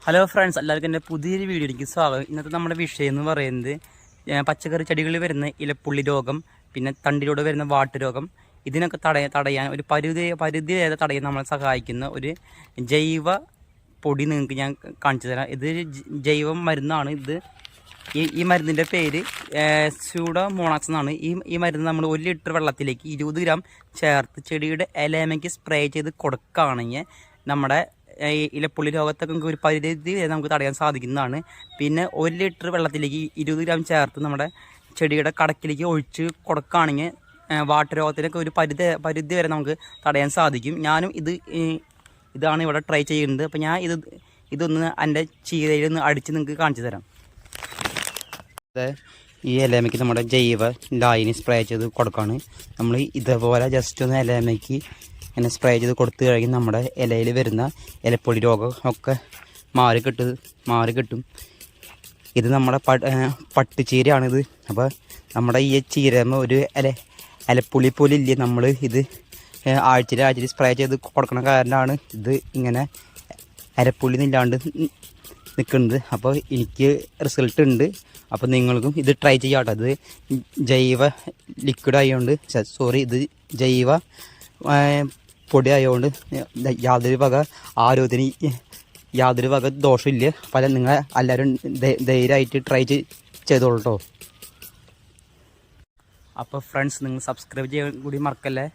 Hello friends, എല്ലാവർക്കും എൻ്റെ പുതിയൊരു വീഡിയോയിലേക്ക് സ്വാഗതം. ഇന്നത്തെ നമ്മുടെ വിഷയം എന്ന് പറയുന്നത് പച്ചക്കറി ചെടികളിൽ വരുന്ന ഇലപ്പുള്ളി രോഗം, പിന്നെ തണ്ടിലൂടെ വരുന്ന വാട്ടുരോഗം. ഇതിനൊക്കെ തടയാൻ ഒരു പരിധി വരെ തടയാൻ നമ്മളെ സഹായിക്കുന്ന ഒരു ജൈവ പൊടി നിങ്ങൾക്ക് ഞാൻ കാണിച്ചു തരാം. ഇത് ജൈവ മരുന്നാണ്. ഈ മരുന്നിൻ്റെ പേര് സ്യൂഡോമോണാക്സ് എന്നാണ്. ഈ മരുന്ന് നമ്മൾ 1 ലിറ്റർ വെള്ളത്തിലേക്ക് 20 ഗ്രാം ചേർത്ത് ചെടിയുടെ ഇലമയ്ക്ക് സ്പ്രേ ചെയ്ത് കൊടുക്കുകയാണെങ്കിൽ നമ്മുടെ ഇലപ്പുള്ളി രോഗത്തൊക്കെ നമുക്ക് ഒരു പരിധി വരെ നമുക്ക് തടയാൻ സാധിക്കുന്നതാണ്. പിന്നെ 1 ലിറ്റർ വെള്ളത്തിലേക്ക് 20 ഗ്രാം ചേർത്ത് നമ്മുടെ ചെടിയുടെ കടക്കിലേക്ക് ഒഴിച്ച് കൊടുക്കുകയാണെങ്കിൽ വാട്ടുരോഗത്തിനൊക്കെ ഒരു പരിധി വരെ നമുക്ക് തടയാൻ സാധിക്കും. ഞാനും ഇതാണ് ഇവിടെ ട്രൈ ചെയ്യുന്നത്. അപ്പോൾ ഞാൻ ഇതൊന്ന് എൻ്റെ ചീരയിൽ നിന്ന് അടിച്ച് നിങ്ങൾക്ക് കാണിച്ചു തരാം. ഈ ഇലമയ്ക്ക് നമ്മുടെ ജൈവ ലായനി സ്പ്രേ ചെയ്ത് കൊടുക്കുകയാണ്. നമ്മൾ ഇതേപോലെ ജസ്റ്റ് ഒന്ന് ഇലമയ്ക്ക് ഇങ്ങനെ സ്പ്രേ ചെയ്ത് കൊടുത്തു കഴിഞ്ഞാൽ നമ്മുടെ ഇലയിൽ വരുന്ന ഇലപ്പൊടി രോഗം ഒക്കെ മാറി കിട്ടും. ഇത് നമ്മുടെ പട്ടുചീരയാണിത്. അപ്പോൾ നമ്മുടെ ഈ ചീരമ്മ ഒരു ഇലപ്പുള്ളി പോലെ ഇല്ലേ, നമ്മൾ ഇത് ആഴ്ചയിൽ സ്പ്രേ ചെയ്ത് കൊടുക്കണ കാരണമാണ് ഇത് ഇങ്ങനെ ഇലപ്പുള്ളി ഇല്ലാണ്ട് നിൽക്കുന്നത്. അപ്പോൾ എനിക്ക് റിസൾട്ട് ഉണ്ട്. അപ്പോൾ നിങ്ങൾക്കും ഇത് ട്രൈ ചെയ്യാം കേട്ടോ. ഇത് ജൈവ ലിക്വിഡ് ആയതുകൊണ്ട് ഇത് ജൈവ പൊടി ആയതുകൊണ്ട് യാതൊരു വക ആരോഗ്യത്തിന് യാതൊരു വക ദോഷമില്ല. പല നിങ്ങൾ എല്ലാവരും ധൈര്യമായിട്ട് ട്രൈ ചെയ്തോളൂ കേട്ടോ. അപ്പോൾ ഫ്രണ്ട്സ്, നിങ്ങൾ സബ്സ്ക്രൈബ് ചെയ്യാൻ കൂടി മറക്കല്ലേ.